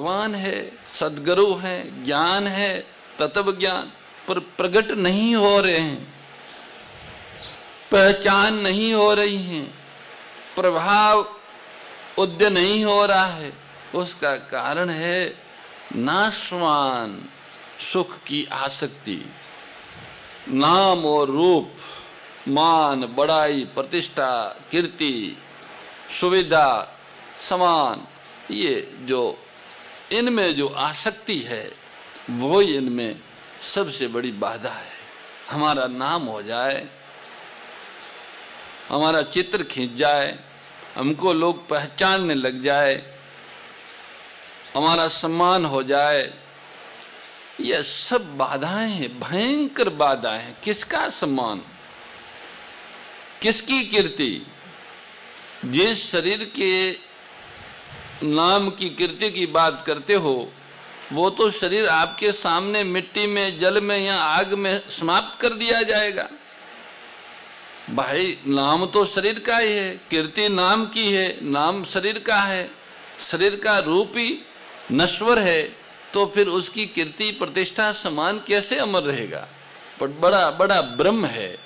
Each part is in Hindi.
भगवान है, सद्गुरु हैं, ज्ञान है, तत्व ज्ञान, पर प्रकट नहीं हो रहे हैं, पहचान नहीं हो रही है, प्रभाव उदय नहीं हो रहा है। उसका कारण है नाशवान सुख की आसक्ति। नाम और रूप, मान, बड़ाई, प्रतिष्ठा, कीर्ति, सुविधा, समान, ये जो इनमें जो आसक्ति है वो इनमें सबसे बड़ी बाधा है। हमारा नाम हो जाए, हमारा चित्र खींच जाए, हमको लोग पहचानने लग जाए, हमारा सम्मान हो जाए, ये सब बाधाएं हैं, भयंकर बाधाएं हैं। किसका सम्मान, किसकी कीर्ति? जिस शरीर के नाम की कीर्ति की बात करते हो वो तो शरीर आपके सामने मिट्टी में, जल में या आग में समाप्त कर दिया जाएगा। भाई नाम तो शरीर का ही है, कीर्ति नाम की है, नाम शरीर का है, शरीर का रूप ही नश्वर है, तो फिर उसकी कीर्ति प्रतिष्ठा समान कैसे अमर रहेगा? पर बड़ा बड़ा ब्रह्म है,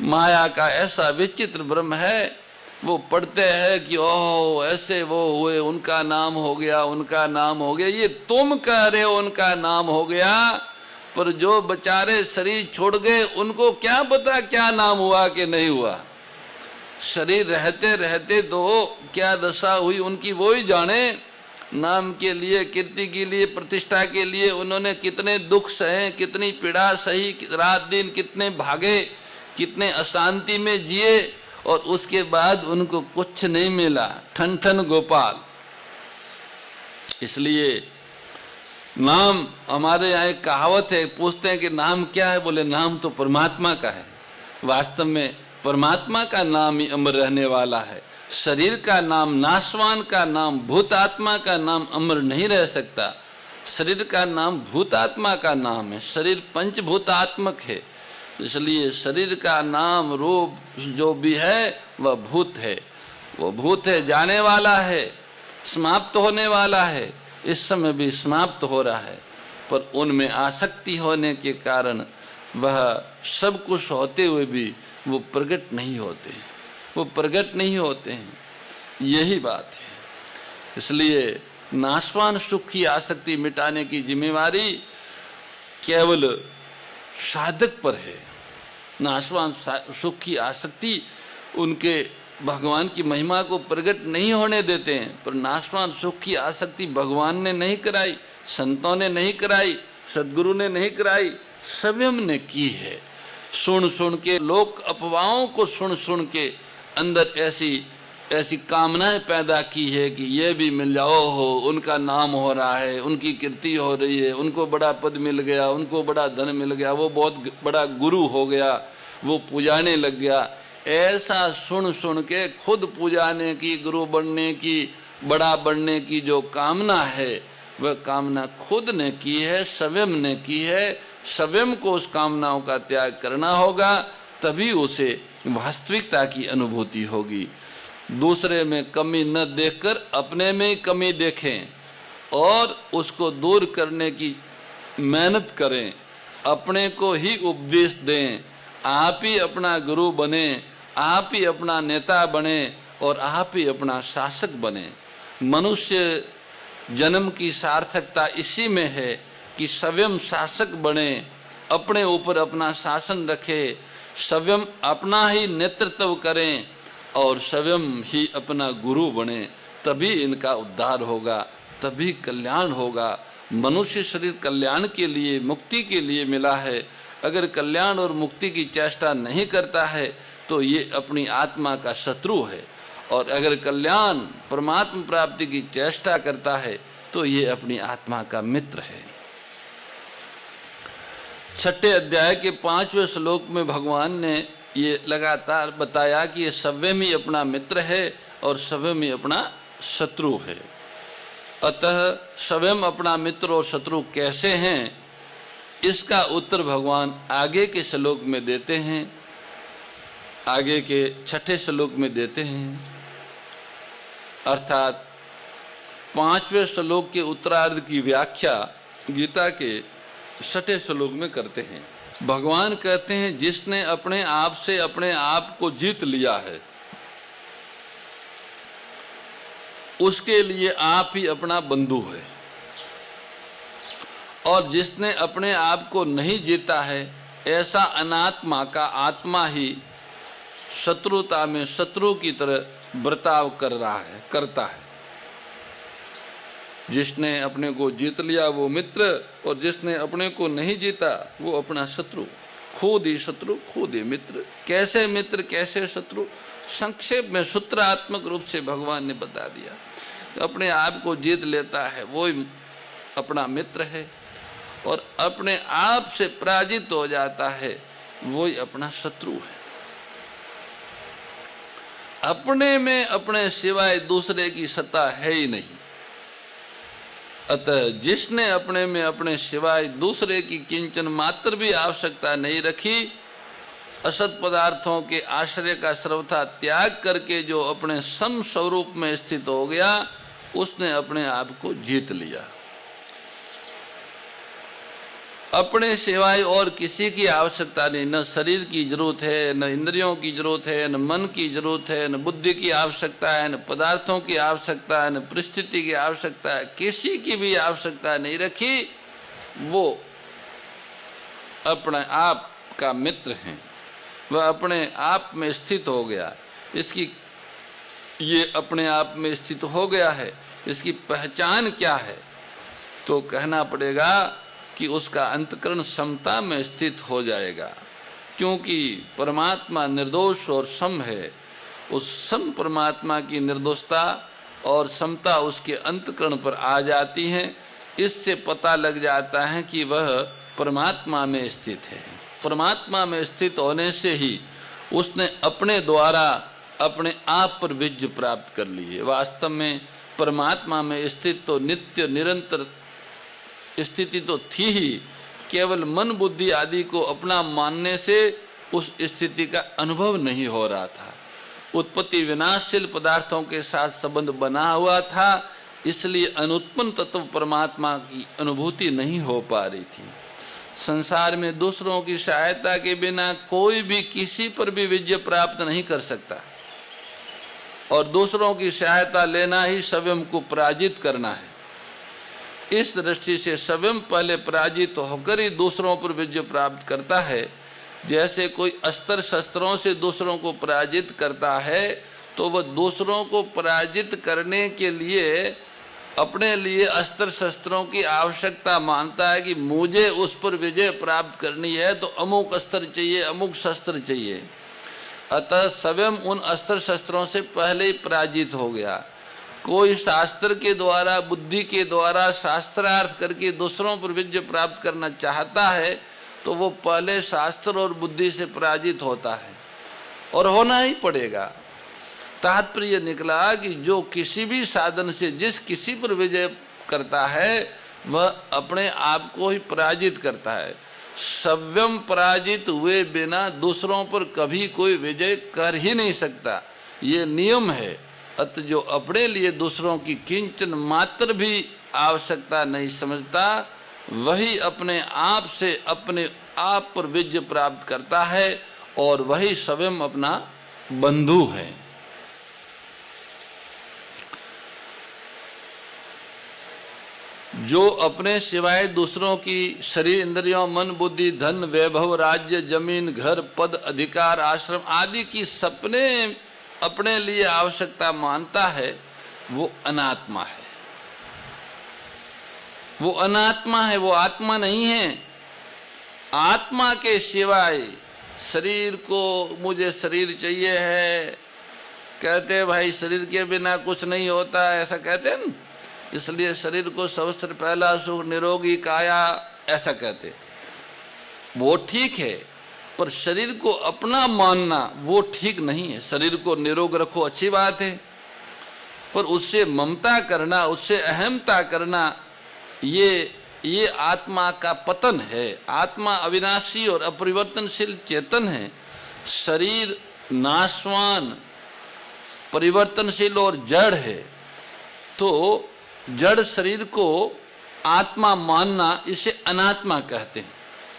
माया का ऐसा विचित्र ब्रह्म है। वो पढ़ते हैं कि ओह ऐसे वो हुए, उनका नाम हो गया, उनका नाम हो गया। ये तुम कह रहे हो उनका नाम हो गया, पर जो बेचारे शरीर छोड़ गए उनको क्या पता क्या नाम हुआ कि नहीं हुआ। शरीर रहते रहते तो क्या दशा हुई उनकी वो ही जाने। नाम के लिए, कीर्ति के लिए, प्रतिष्ठा के लिए उन्होंने कितने दुख सहे, कितनी पीड़ा सही, रात दिन कितने भागे, कितने अशांति में जिए, और उसके बाद उनको कुछ नहीं मिला। ठन ठन गोपाल। इसलिए नाम, हमारे यहाँ एक कहावत है, पूछते हैं कि नाम क्या है? बोले नाम तो परमात्मा का है। वास्तव में परमात्मा का नाम ही अमर रहने वाला है। शरीर का नाम, नाशवान का नाम, भूत आत्मा का नाम अमर नहीं रह सकता। शरीर का नाम भूत आत्मा का नाम है। शरीर पंचभूतात्मक है, इसलिए शरीर का नाम रूप जो भी है वह भूत है। वो भूत है, जाने वाला है, समाप्त होने वाला है। इस समय भी समाप्त हो रहा है, पर उनमें आसक्ति होने के कारण वह सब कुछ होते हुए भी वो प्रकट नहीं होते, वो प्रकट नहीं होते हैं। यही बात है। इसलिए नाशवान सुख की आसक्ति मिटाने की जिम्मेवारी केवल साधक पर है। नाशवान सुख की आसक्ति उनके भगवान की महिमा को प्रकट नहीं होने देते हैं, पर नाशवान सुख की आसक्ति भगवान ने नहीं कराई, संतों ने नहीं कराई, सद्गुरु ने नहीं कराई, स्वयं ने की है। सुन सुन के, लोक अफवाहों को सुन सुन के अंदर ऐसी ऐसी कामनाएं पैदा की है कि ये भी मिल जाओ, हो उनका नाम हो रहा है, उनकी कीर्ति हो रही है, उनको बड़ा पद मिल गया, उनको बड़ा धन मिल गया, वो बहुत बड़ा गुरु हो गया, वो पूजाने लग गया। ऐसा सुन सुन के खुद पूजाने की, गुरु बनने की, बड़ा बनने की जो कामना है वह कामना खुद ने की है, स्वयं ने की है। स्वयं को उस कामनाओं का त्याग करना होगा, तभी उसे वास्तविकता की अनुभूति होगी। दूसरे में कमी न देखकर अपने में ही कमी देखें और उसको दूर करने की मेहनत करें। अपने को ही उपदेश दें, आप ही अपना गुरु बने, आप ही अपना नेता बने और आप ही अपना शासक बने। मनुष्य जन्म की सार्थकता इसी में है कि स्वयं शासक बने, अपने ऊपर अपना शासन रखे, स्वयं अपना ही नेतृत्व करें और स्वयं ही अपना गुरु बने। तभी इनका उद्धार होगा, तभी कल्याण होगा। मनुष्य शरीर कल्याण के लिए, मुक्ति के लिए मिला है। अगर कल्याण और मुक्ति की चेष्टा नहीं करता है तो ये अपनी आत्मा का शत्रु है, और अगर कल्याण परमात्मा प्राप्ति की चेष्टा करता है तो ये अपनी आत्मा का मित्र है। 6 अध्याय के 5वें श्लोक में भगवान ने ये लगातार बताया कि ये स्वयं ही अपना मित्र है और स्वयं ही अपना शत्रु है। अतः स्वयं अपना मित्र और शत्रु कैसे हैं, इसका उत्तर भगवान आगे के श्लोक में देते हैं। आगे के 6ठे श्लोक में देते हैं। अर्थात 5वें श्लोक के उत्तरार्ध की व्याख्या गीता के 6ठे श्लोक में करते हैं। भगवान कहते हैं जिसने अपने आप से अपने आप को जीत लिया है उसके लिए आप ही अपना बंधु है, और जिसने अपने आप को नहीं जीता है ऐसा अनात्मा का आत्मा ही शत्रुता में शत्रु की तरह बर्ताव करता है। जिसने अपने को जीत लिया वो मित्र, और जिसने अपने को नहीं जीता वो अपना शत्रु। खुद ही शत्रु खुद ही मित्र। कैसे मित्र कैसे शत्रु, संक्षेप में सूत्रात्मक रूप से भगवान ने बता दिया। अपने आप को जीत लेता है वो अपना मित्र है, और अपने आप से पराजित हो जाता है वो अपना शत्रु है। अपने में अपने सिवाय दूसरे की सत्ता है ही नहीं। अतः जिसने अपने में अपने सिवाय दूसरे की किंचन मात्र भी आवश्यकता नहीं रखी, असत पदार्थों के आश्रय का सर्वथा त्याग करके जो अपने सम स्वरूप में स्थित हो गया, उसने अपने आप को जीत लिया। अपने सिवाय और किसी की आवश्यकता नहीं। न शरीर की जरूरत है, न इंद्रियों की जरूरत है, न मन की जरूरत है, न बुद्धि की आवश्यकता है, न पदार्थों की आवश्यकता है, न परिस्थिति की आवश्यकता है। किसी की भी आवश्यकता नहीं रखी, वो अपने आप का मित्र है। वह अपने आप में स्थित हो गया। इसकी ये अपने आप में स्थित हो गया है, इसकी पहचान क्या है? तो कहना पड़ेगा कि उसका अंतःकरण समता में स्थित हो जाएगा, क्योंकि परमात्मा निर्दोष और सम है। उस सम परमात्मा की निर्दोषता और समता उसके अंतःकरण पर आ जाती है। इससे पता लग जाता है कि वह परमात्मा में स्थित है। परमात्मा में स्थित होने से ही उसने अपने द्वारा अपने आप पर विजय प्राप्त कर ली है। वास्तव में परमात्मा में स्थित तो नित्य निरंतर स्थिति तो थी ही, केवल मन बुद्धि आदि को अपना मानने से उस स्थिति का अनुभव नहीं हो रहा था। उत्पत्ति विनाशशील पदार्थों के साथ संबंध बना हुआ था, इसलिए अनुत्पन्न तत्व परमात्मा की अनुभूति नहीं हो पा रही थी। संसार में दूसरों की सहायता के बिना कोई भी किसी पर भी विजय प्राप्त नहीं कर सकता, और दूसरों की सहायता लेना ही स्वयं को पराजित करना है। इस दृष्टि से स्वयं पहले पराजित होकर ही दूसरों पर विजय प्राप्त करता है। जैसे कोई अस्त्र शस्त्रों से दूसरों को पराजित करता है, तो वह दूसरों को पराजित करने के लिए अपने लिए अस्त्र शस्त्रों की आवश्यकता मानता है कि मुझे उस पर विजय प्राप्त करनी है तो अमुक अस्त्र चाहिए, अमुक शस्त्र चाहिए। अतः स्वयं उन अस्त्र शस्त्रों से पहले ही पराजित हो गया। कोई शास्त्र के द्वारा, बुद्धि के द्वारा शास्त्रार्थ करके दूसरों पर विजय प्राप्त करना चाहता है, तो वो पहले शास्त्र और बुद्धि से पराजित होता है, और होना ही पड़ेगा। तात्पर्य निकला कि जो किसी भी साधन से जिस किसी पर विजय करता है, वह अपने आप को ही पराजित करता है। स्वयं पराजित हुए बिना दूसरों पर कभी कोई विजय कर ही नहीं सकता, ये नियम है। अतः जो अपने लिए दूसरों की किंचन मात्र भी आवश्यकता नहीं समझता, वही अपने आप से अपने आप पर विजय प्राप्त करता है, और वही स्वयं अपना बंधु है। जो अपने सिवाय दूसरों की शरीर, इंद्रियों, मन, बुद्धि, धन, वैभव, राज्य, जमीन, घर, पद, अधिकार, आश्रम आदि की सपने अपने लिए आवश्यकता मानता है, वो अनात्मा है। वो अनात्मा है, वो आत्मा नहीं है। आत्मा के सिवाय शरीर को मुझे शरीर चाहिए है, कहते भाई शरीर के बिना कुछ नहीं होता, ऐसा कहते हैं न, इसलिए शरीर को सबसे पहला सुख निरोगी काया, ऐसा कहते। वो ठीक है, पर शरीर को अपना मानना वो ठीक नहीं है। शरीर को निरोग रखो, अच्छी बात है, पर उससे ममता करना, उससे अहमता करना, ये आत्मा का पतन है। आत्मा अविनाशी और अपरिवर्तनशील चेतन है। शरीर नाशवान, परिवर्तनशील और जड़ है। तो जड़ शरीर को आत्मा मानना, इसे अनात्मा कहते हैं।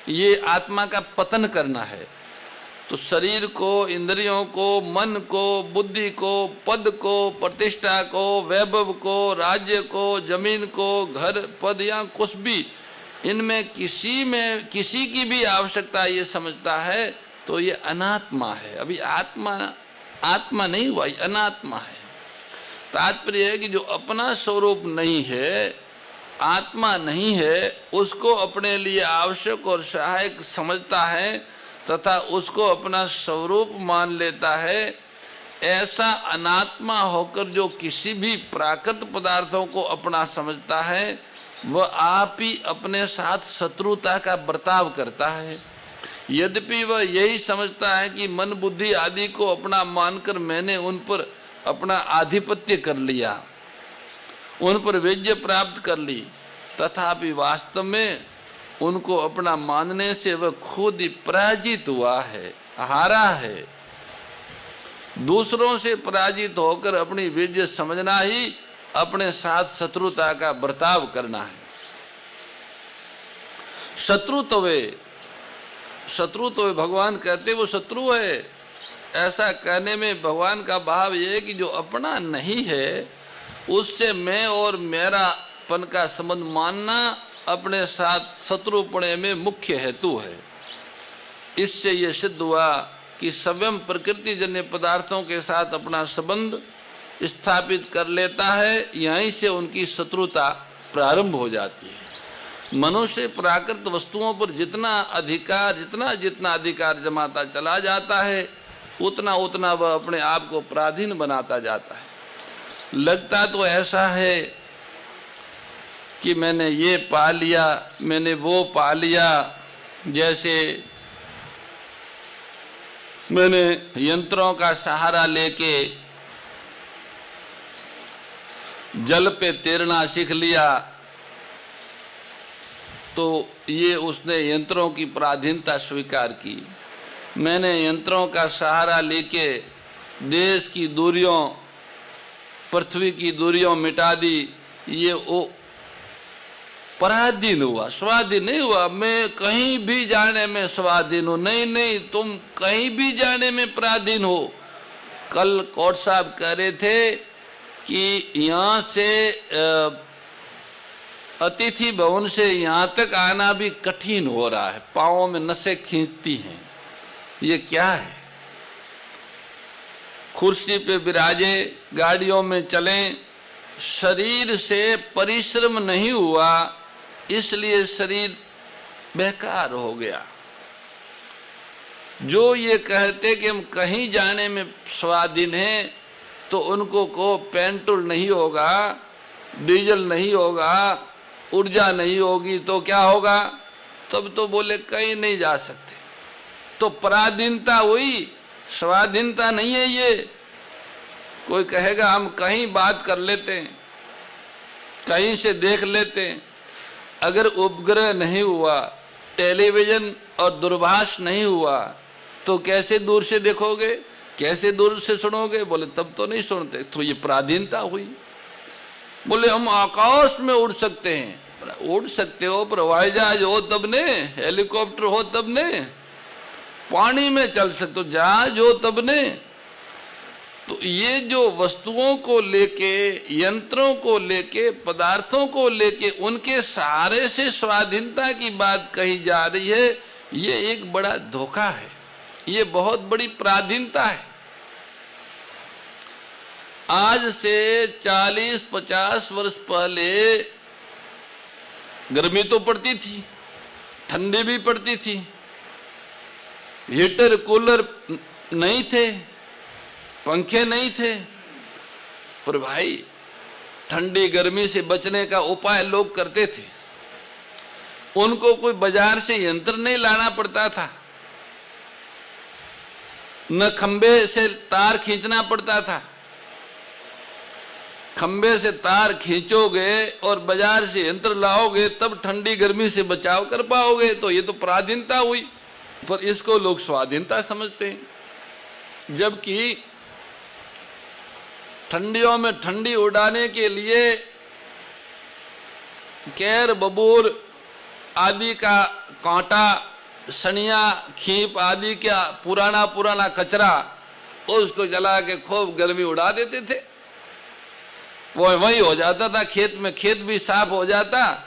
ये आत्मा का पतन करना है। तो शरीर को, इंद्रियों को, मन को, बुद्धि को, पद को, प्रतिष्ठा को, वैभव को, राज्य को, जमीन को, घर, पद या कुछ भी, इनमें किसी की भी आवश्यकता ये समझता है तो ये अनात्मा है। अभी आत्मा नहीं हुआ, ये अनात्मा है। तात्पर्य है कि जो अपना स्वरूप नहीं है, आत्मा नहीं है, उसको अपने लिए आवश्यक और सहायक समझता है तथा उसको अपना स्वरूप मान लेता है। ऐसा अनात्मा होकर जो किसी भी प्राकृत पदार्थों को अपना समझता है, वह आप ही अपने साथ शत्रुता का बर्ताव करता है। यद्यपि वह यही समझता है कि मन बुद्धि आदि को अपना मानकर मैंने उन पर अपना आधिपत्य कर लिया, उन पर विजय प्राप्त कर ली, तथापि वास्तव में उनको अपना मानने से वह खुद ही पराजित हुआ है, हारा है। दूसरों से पराजित होकर अपनी विजय समझना ही अपने साथ शत्रुता का बर्ताव करना है। शत्रु तो वे भगवान कहते वो शत्रु है। ऐसा कहने में भगवान का भाव यह है कि जो अपना नहीं है उससे मैं और मेरापन का संबंध मानना अपने साथ शत्रुपणे में मुख्य हेतु है। इससे यह सिद्ध हुआ कि स्वयं प्रकृति जन्य पदार्थों के साथ अपना संबंध स्थापित कर लेता है, यहीं से उनकी शत्रुता प्रारंभ हो जाती है। मनुष्य प्राकृत वस्तुओं पर जितना अधिकार जमाता चला जाता है, उतना वह अपने आप को पराधीन बनाता जाता है। लगता तो ऐसा है कि मैंने ये पा लिया, मैंने वो पा लिया, जैसे मैंने यंत्रों का सहारा लेके जल पे तैरना सीख लिया, तो ये उसने यंत्रों की पराधीनता स्वीकार की। मैंने यंत्रों का सहारा लेके देश की दूरियों, पृथ्वी की दूरियों मिटा दी, ये वो पराधीन हुआ, स्वाधीन नहीं हुआ। मैं कहीं भी जाने में स्वाधीन हूँ। नहीं, तुम कहीं भी जाने में पराधीन हो। कल कोर्ट साहब कह रहे थे कि यहाँ से अतिथि भवन से यहाँ तक आना भी कठिन हो रहा है, पाँवों में नसें खींचती हैं। ये क्या है? कुर्सी पे विराजे, गाड़ियों में चलें, शरीर से परिश्रम नहीं हुआ, इसलिए शरीर बेकार हो गया। जो ये कहते कि हम कहीं जाने में स्वाधीन हैं, तो उनको को पेट्रोल नहीं होगा, डीजल नहीं होगा, ऊर्जा नहीं होगी, तो क्या होगा? तब तो बोले कहीं नहीं जा सकते। तो पराधीनता हुई, स्वाधीनता नहीं है ये। कोई कहेगा हम कहीं बात कर लेते हैं, कहीं से देख लेते हैं। अगर उपग्रह नहीं हुआ, टेलीविजन और दूरभाष नहीं हुआ, तो कैसे दूर से देखोगे, कैसे दूर से सुनोगे? बोले तब तो नहीं सुनते। तो ये पराधीनता हुई। बोले हम आकाश में उड़ सकते हैं। उड़ सकते हो पर हवाई जहाज हो तब ने, हेलीकॉप्टर हो तब ने, पानी में चल सकते हो, जहाज हो तब ने। तो ये जो वस्तुओं को लेके, यंत्रों को लेके, पदार्थों को लेके उनके सहारे से स्वाधीनता की बात कही जा रही है, ये एक बड़ा धोखा है, ये बहुत बड़ी पराधीनता है। आज से 40-50 वर्ष पहले गर्मी तो पड़ती थी, ठंडी भी पड़ती थी, हीटर कूलर नहीं थे, पंखे नहीं थे, पर भाई ठंडी गर्मी से बचने का उपाय लोग करते थे। उनको कोई बाजार से यंत्र नहीं लाना पड़ता था, न खंबे से तार खींचना पड़ता था। खंबे से तार खींचोगे और बाजार से यंत्र लाओगे तब ठंडी गर्मी से बचाव कर पाओगे। तो ये तो पराधीनता हुई, पर इसको लोग स्वाधीनता समझते हैं। जबकि ठंडियों में ठंडी उड़ाने के लिए कैर, बबूर आदि का कांटा, सनिया, खींप आदि का पुराना कचरा उसको जला के खूब गर्मी उड़ा देते थे। वो वही हो जाता था खेत में, खेत भी साफ हो जाता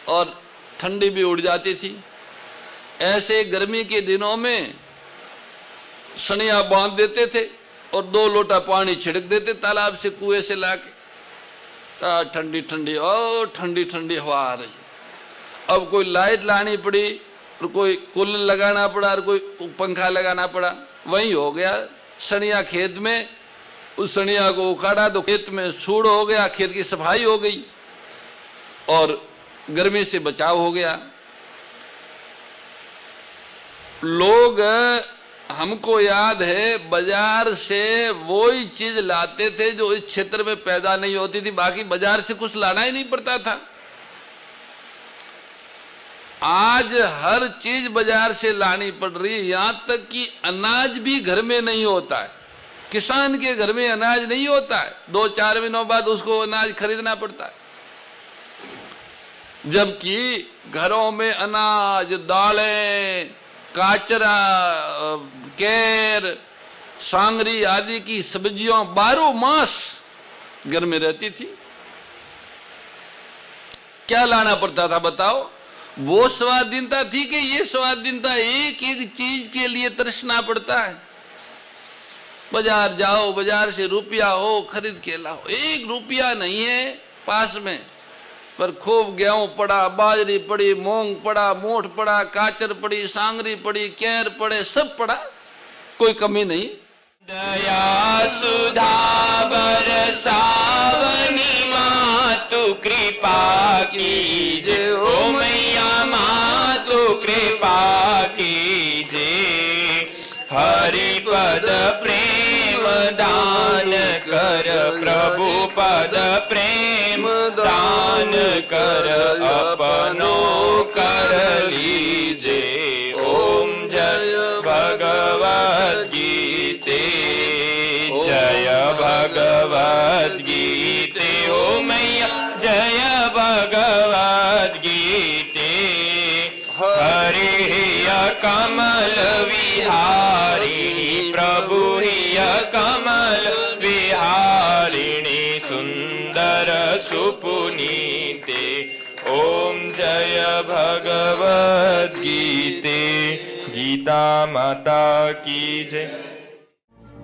और ठंडी भी उड़ जाती थी। ऐसे गर्मी के दिनों में सनिया बांध देते थे और 2 लोटा पानी छिड़क देते तालाब से, कुएं से लाके। ठंडी ठंडी और ठंडी ठंडी हवा आ रही। अब कोई लाइट लानी पड़ी और कोई कूलर लगाना पड़ा और कोई पंखा लगाना पड़ा। वही हो गया सनिया खेत में, उस सनिया को उखाड़ा तो खेत में सूड़ हो गया, खेत की सफाई हो गई और गर्मी से बचाव हो गया। लोग, हमको याद है, बाजार से वही चीज लाते थे जो इस क्षेत्र में पैदा नहीं होती थी, बाकी बाजार से कुछ लाना ही नहीं पड़ता था। आज हर चीज बाजार से लानी पड़ रही है, यहां तक कि अनाज भी घर में नहीं होता है। किसान के घर में अनाज नहीं होता है, 2-4 महीनों बाद उसको अनाज खरीदना पड़ता है। जबकि घरों में अनाज, दालें, काचरा, कैर, सांगरी आदि की सब्जियां 12 मास घर में रहती थी। क्या लाना पड़ता था बताओ? वो स्वाधीनता थी कि ये स्वाधीनता? एक एक चीज के लिए तरसना पड़ता है। बाजार जाओ, बाजार से रुपया हो खरीद के लाओ। 1 रुपया नहीं है पास में, पर खूब गेहूं पड़ा, बाजरी पड़ी, मूंग पड़ा, मोठ पड़ा, काचर पड़ी, सांगरी पड़ी, कैर पड़े, सब पड़ा, कोई कमी नहीं। दया सुधा बरसावनी मातु कृपा कीजे, ओ मैया मातु कृपा कीजे। हरि पद प्रेम दान कर, प्रभु पद प्रेम दान कर, अपनो कर लीजे। ओम जय भगवद गीते, जय भगवद गीते, ओ मैया जय भगवद गीते। हरि कमल विहारिणी, प्रभु हिय कमल विहारिणी, सुंदर सुपुनीते। ओम जय भगवद गीते, गीता माता की जय।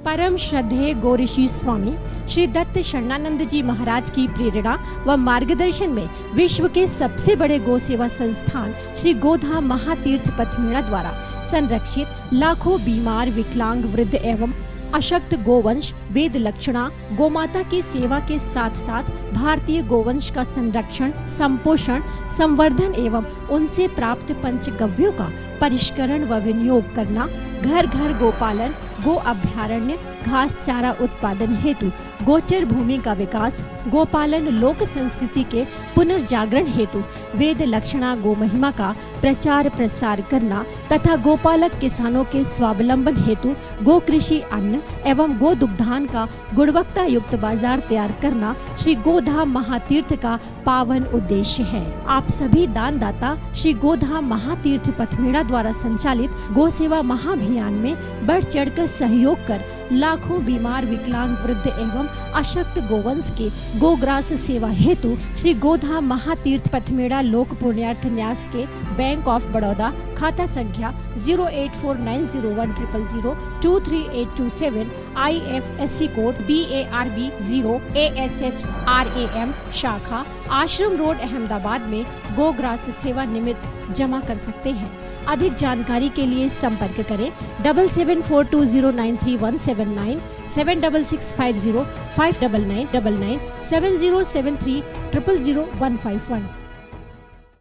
परम श्रद्धेय गौरीशी स्वामी श्री दत्त शरणानंद जी महाराज की प्रेरणा व मार्गदर्शन में विश्व के सबसे बड़े गौ सेवा संस्थान श्री गोधाम महातीर्थ पथमेड़ा द्वारा संरक्षित लाखों बीमार, विकलांग, वृद्ध एवं अशक्त गोवंश वेद लक्षणा गोमाता की सेवा के साथ साथ भारतीय गोवंश का संरक्षण, संपोषण, संवर्धन एवं उनसे प्राप्त पंचगव्यों का परिष्करण व विनियोग करना, घर घर गोपालन, गो अभ्यारण्य, घास चारा उत्पादन हेतु गोचर भूमि का विकास, गोपालन लोक संस्कृति के पुनर्जागरण हेतु वेद लक्षणा गो महिमा का प्रचार प्रसार करना तथा गोपालक किसानों के स्वावलंबन हेतु गो कृषि अन्न एवं गो दुग्धान का गुणवत्ता युक्त बाजार तैयार करना श्री गोधाम महातीर्थ का पावन उद्देश्य है। आप सभी दानदाता श्री गोधाम महातीर्थ पथमेड़ा द्वारा संचालित गो सेवा महाअभियान में बढ़ चढ़कर सहयोग कर लाखों बीमार, विकलांग, वृद्ध एवं अशक्त गोवंश के गोग्रास सेवा हेतु श्री गोधाम महातीर्थ पथमेड़ा लोक पुण्यार्थ न्यास के बैंक ऑफ बड़ौदा खाता संख्या 0849010002387 IFSC कोड BARB 0 ASHRAM शाखा आश्रम रोड अहमदाबाद में गोग्रास सेवा निमित्त जमा कर सकते हैं। अधिक जानकारी के लिए संपर्क करें 7742093179 7665059999 7073000151।